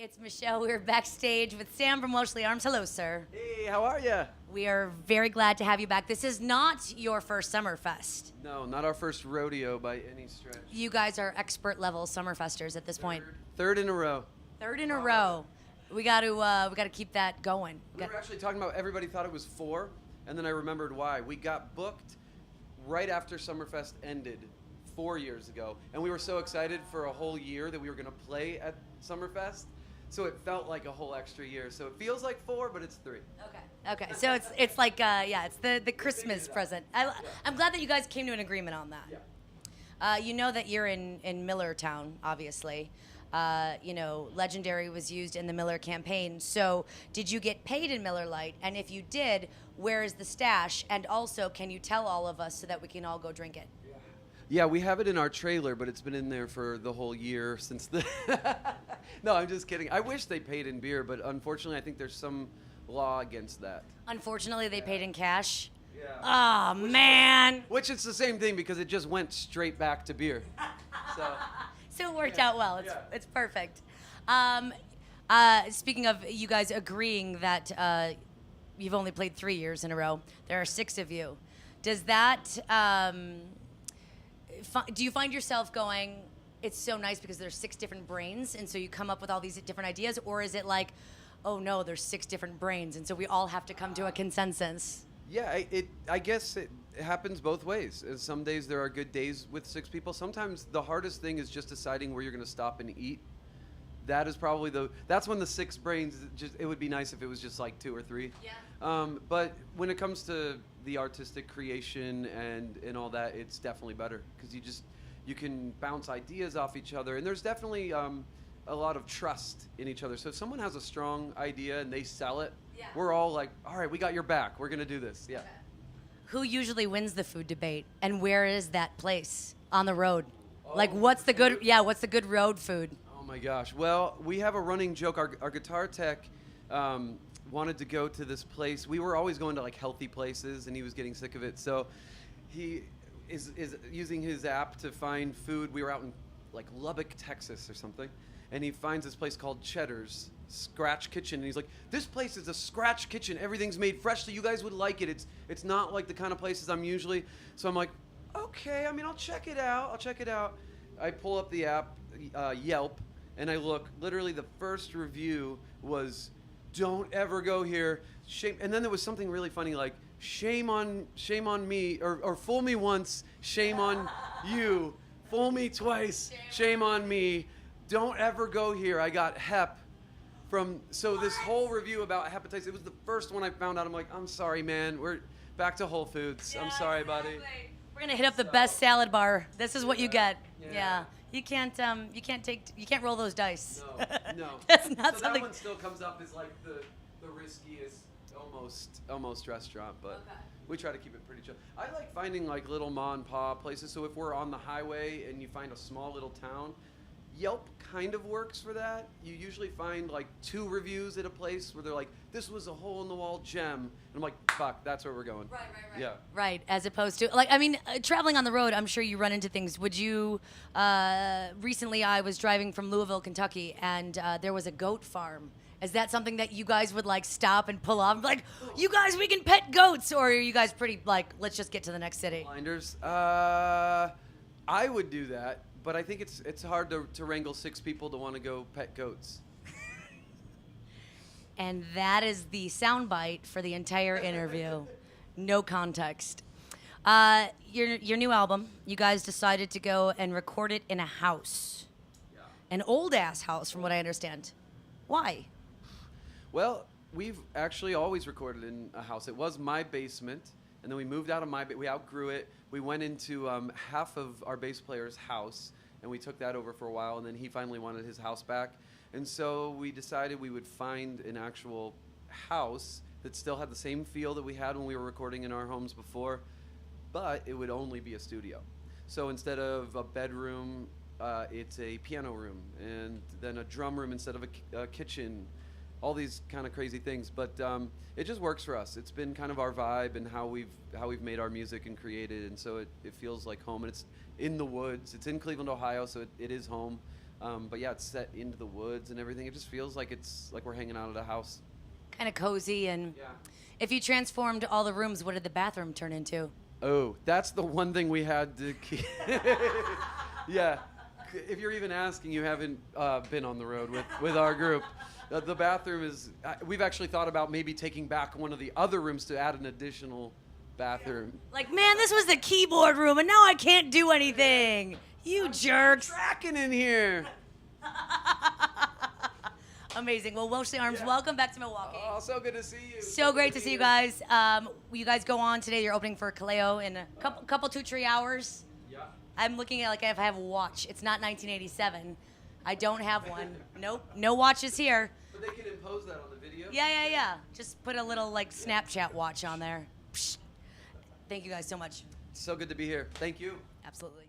it's Michelle. We're backstage with Sam from Welshly Arms. Hello, sir. Hey, how are you? We are very glad to have you back. This is not your first Summerfest. No, not our first rodeo by any stretch. You guys are expert level Summerfesters at this point. Third in a row. Third in a row. We got to keep that going. We were actually talking about everybody thought it was 4, and then I remembered why. We got booked right after Summerfest ended 4 years ago, and we were so excited for a whole year that we were going to play at Summerfest, so it felt like a whole extra year. So it feels like 4, but it's 3. Okay. So it's like it's the Christmas present. I'm glad that you guys came to an agreement on that. Yeah. You know that you're in Millertown, obviously. Legendary was used in the Miller campaign. So did you get paid in Miller Lite? And if you did, where is the stash? And also, can you tell all of us so that we can all go drink it? Yeah, we have it in our trailer, but it's been in there for the whole year since the... No, I'm just kidding. I wish they paid in beer, but unfortunately, I think there's some law against that. Unfortunately, they paid in cash. Yeah. Oh, man. Which it's the same thing because it just went straight back to beer. So it worked out well. It's perfect. Speaking of you guys agreeing that you've only played 3 years in a row, there are 6 of you. Does that... do you find yourself going, it's so nice because there's 6 different brains, and so you come up with all these different ideas? Or is it like, oh no, there's 6 different brains, and so we all have to come to a consensus? Yeah, I guess it happens both ways. Some days there are good days with 6 people. Sometimes the hardest thing is just deciding where you're going to stop and eat. That is probably that's when the 6 brains, it would be nice if it was just like 2 or 3. Yeah. But when it comes to the artistic creation and all that, it's definitely better because you can bounce ideas off each other, and there's definitely a lot of trust in each other. So if someone has a strong idea and they sell it, we're all like, all right, we got your back. We're gonna do this. Yeah. Okay. Who usually wins the food debate, and where is that place on the road? What's the good road food? Oh my gosh. Well, we have a running joke. Our guitar tech wanted to go to this place. We were always going to like healthy places, and he was getting sick of it. So he is using his app to find food. We were out in like Lubbock, Texas or something, and he finds this place called Cheddar's Scratch Kitchen, and he's like, this place is a scratch kitchen. Everything's made fresh, so you guys would like it. It's not like the kind of places I'm usually. So I'm like, okay, I mean, I'll check it out. I pull up the app, Yelp, and I look. Literally, the first review was, "Don't ever go here." Shame. And then there was something really funny like, "Shame on me," or "Fool me once, shame on you. Fool me twice, shame on me. Don't ever go here. I got hep." So this whole review about hepatitis, it was the first one I found out. I'm like, I'm sorry, man. We're back to Whole Foods. I'm sorry, buddy. We're gonna hit up the best salad bar. This is what you get. Yeah. You can't roll those dice. No. That's not so something. that one still comes up as like the riskiest, almost restaurant, but we try to keep it pretty chill. I like finding like little ma and pa places. So if we're on the highway and you find a small little town, Yelp kind of works for that. You usually find like 2 reviews at a place where they're like, this was a hole-in-the-wall gem. And I'm like, fuck, that's where we're going. Right. Yeah. Right, as opposed to, traveling on the road, I'm sure you run into things. Would you, recently I was driving from Louisville, Kentucky, and there was a goat farm. Is that something that you guys would like stop and pull off and be like, you guys, we can pet goats? Or are you guys pretty like, let's just get to the next city? Blinders. I would do that. But I think it's hard to wrangle 6 people to want to go pet goats. And that is the soundbite for the entire interview. No context. Your new album, you guys decided to go and record it in a house. Yeah. An old-ass house, from what I understand. Why? Well, we've actually always recorded in a house. It was my basement, and then we moved out of we outgrew it. We went into half of our bass player's house, and we took that over for a while, and then he finally wanted his house back. And so we decided we would find an actual house that still had the same feel that we had when we were recording in our homes before, but it would only be a studio. So instead of a bedroom, it's a piano room, and then a drum room instead of a kitchen. All these kind of crazy things, but it just works for us. It's been kind of our vibe and how we've made our music and created, and so it feels like home. And it's in the woods. It's in Cleveland, Ohio, so it is home. But yeah, it's set into the woods and everything. It just feels like it's like we're hanging out at a house. Kind of cozy. And Yeah. if you transformed all the rooms, what did the bathroom turn into? Oh, that's the one thing we had to keep. Yeah. If you're even asking, you haven't been on the road with our group. The bathroom is, we've actually thought about maybe taking back one of the other rooms to add an additional bathroom. Like, man, this was the keyboard room, and now I can't do anything. You jerks. Tracking in here. Amazing. Well, Welshly Arms, welcome back to Milwaukee. Oh, so good to see you. So great to see you guys. You guys go on today. You're opening for Kaleo in a couple 2-3 hours. Yeah. I'm looking at like if I have a watch. It's not 1987. I don't have one. Nope. No watches here. But they can impose that on the video. Yeah. Just put a little like Snapchat watch on there. Psh. Thank you guys so much. So good to be here. Thank you. Absolutely.